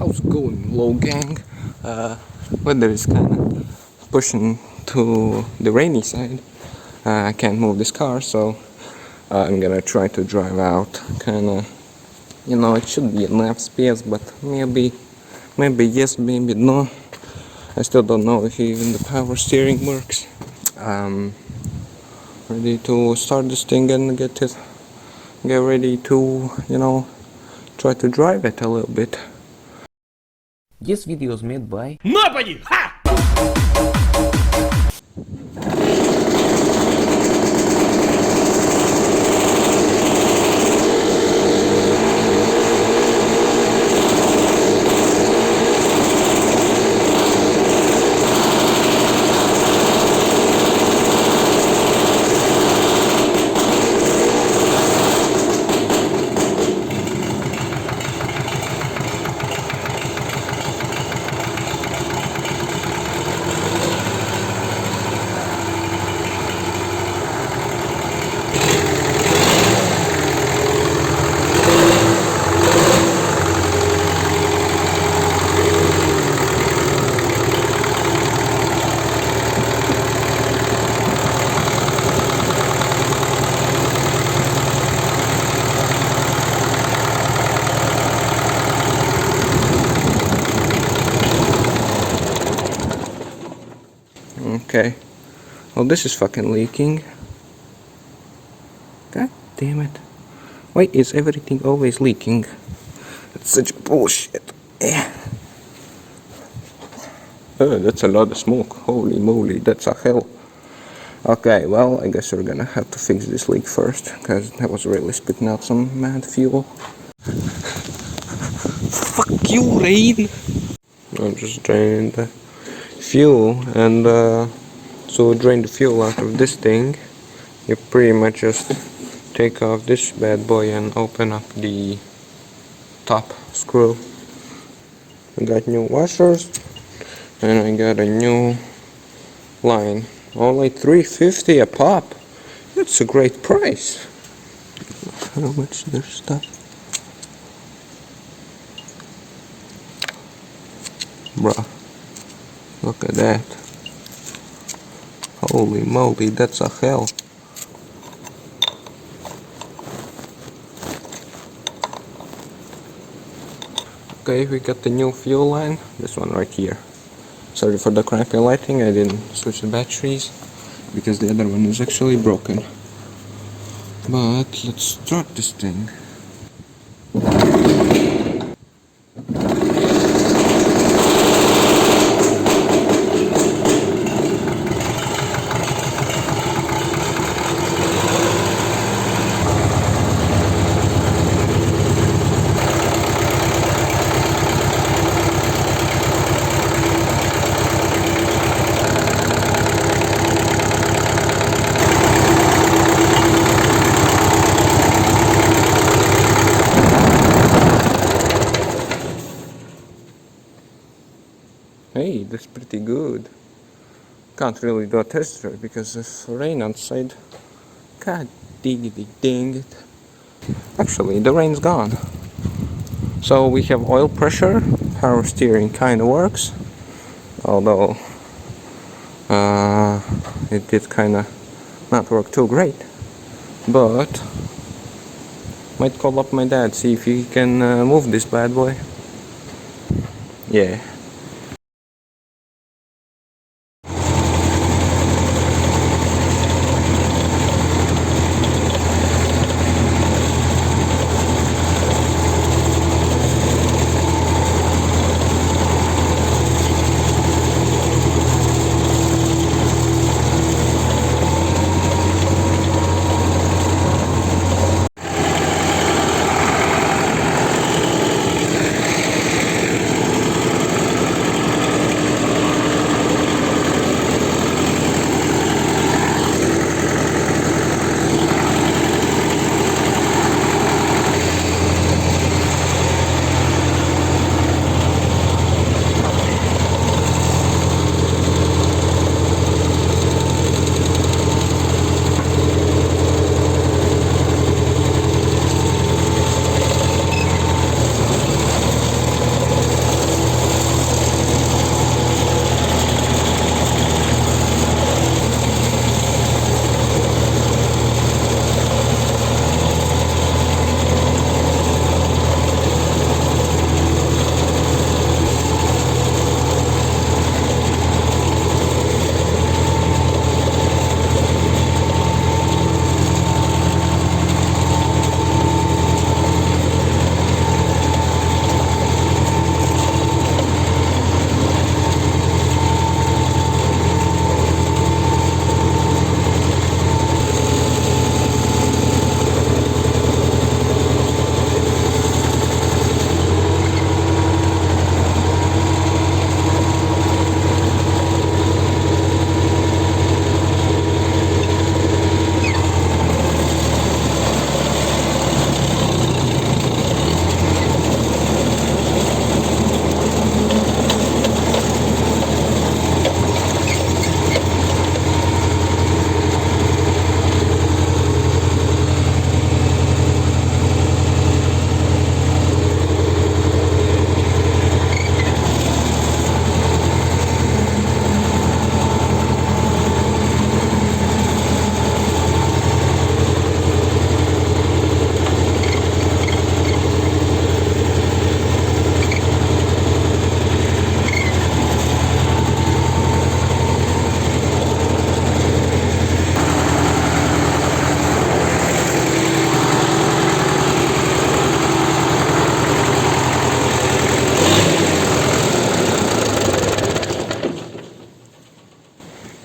how's it going, low gang? Weather is kinda pushing to the rainy side. I can't move this car, so I'm gonna try to drive out. Kinda, it should be enough space, but maybe yes, maybe no. I still don't know if even the power steering works. Ready to start this thing and get ready to, try to drive it a little bit. This video is made by Nobody! Ha! Okay. Well, this is fucking leaking. God damn it. Why is everything always leaking? It's such bullshit. Oh, that's a lot of smoke. Holy moly, that's a hell. Okay, well, I guess we're gonna have to fix this leak first, because that was really spitting out some mad fuel. Fuck you, rain! I'm just draining the fuel, and so drain the fuel out of this thing. You pretty much just take off this bad boy and open up the top screw. I got new washers and I got a new line. Only $3.50 a pop. That's a great price. How much their stuff? Bruh, look at that. Holy moly, that's a hell. Okay, we got the new fuel line, this one right here. Sorry for the crappy lighting, I didn't switch the batteries because the other one is actually broken. But let's start this thing. Hey, that's pretty good. Can't really do a test drive because of rain outside. God diggity dang it. Actually, the rain's gone. So we have oil pressure, power steering kinda works. Although it did kinda not work too great. But might call up my dad, see if he can move this bad boy. Yeah.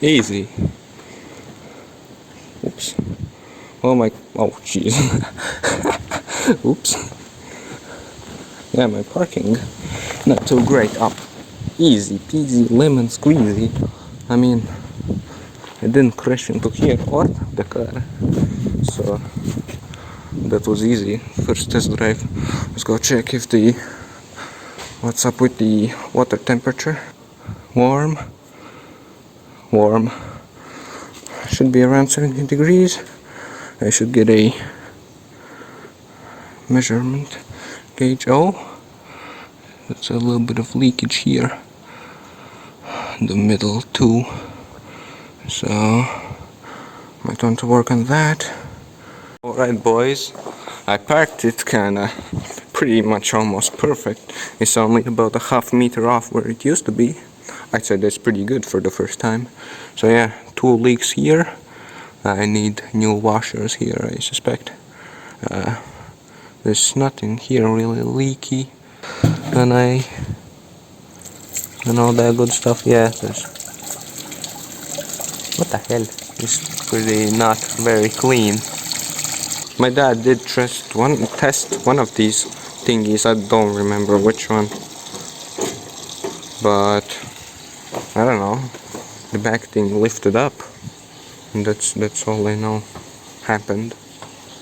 Easy. Oops. Oh my, oh jeez. Oops. Yeah, my parking not too great. Up. Easy peasy lemon squeezy. I mean, I didn't crash into here or the car. So that was easy. First test drive. Let's go check if the what's up with the water temperature. Warm. Should be around 70 degrees. I should get a measurement gauge. Oh, there's a little bit of leakage here in the middle too, so might want to work on that. Alright boys, I parked it kinda pretty much almost perfect. It's only about a half meter off where it used to be. I'd say that's pretty good for the first time. So yeah, 2 leaks here. I need new washers here, I suspect. There's nothing here really leaky, and all that good stuff. Yeah, there's, what the hell? It's pretty not very clean. My dad did test one of these thingies. I don't remember which one, but I don't know. The back thing lifted up, and that's all I know happened.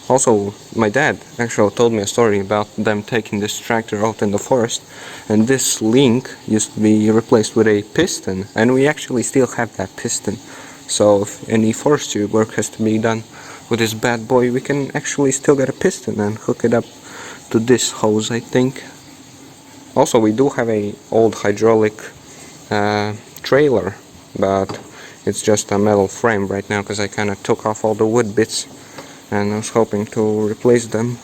Also, my dad actually told me a story about them taking this tractor out in the forest, and this link used to be replaced with a piston, and we actually still have that piston. So if any forestry work has to be done with this bad boy, we can actually still get a piston and hook it up to this hose, I think. Also, we do have a old hydraulic trailer, but it's just a metal frame right now because I kind of took off all the wood bits, and I was hoping to replace them.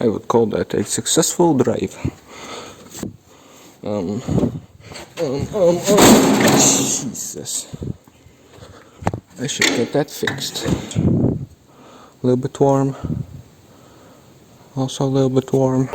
I would call that a successful drive. Jesus. I should get that fixed. A little bit warm. Also a little bit warm.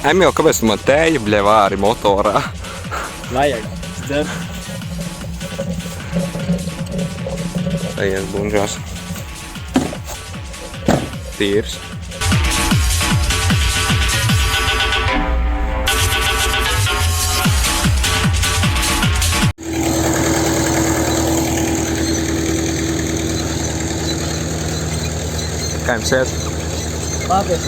Emil, kāpēc tu man tēji bļevāri motorā? Vajag. Dzer. Ejies bunžās. Tīrs. Kā jums iet? Labi.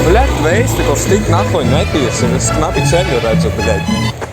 Bļet, veisti, ko stik nakoņu netīrs, un es knapi ceļu redzu, bļet.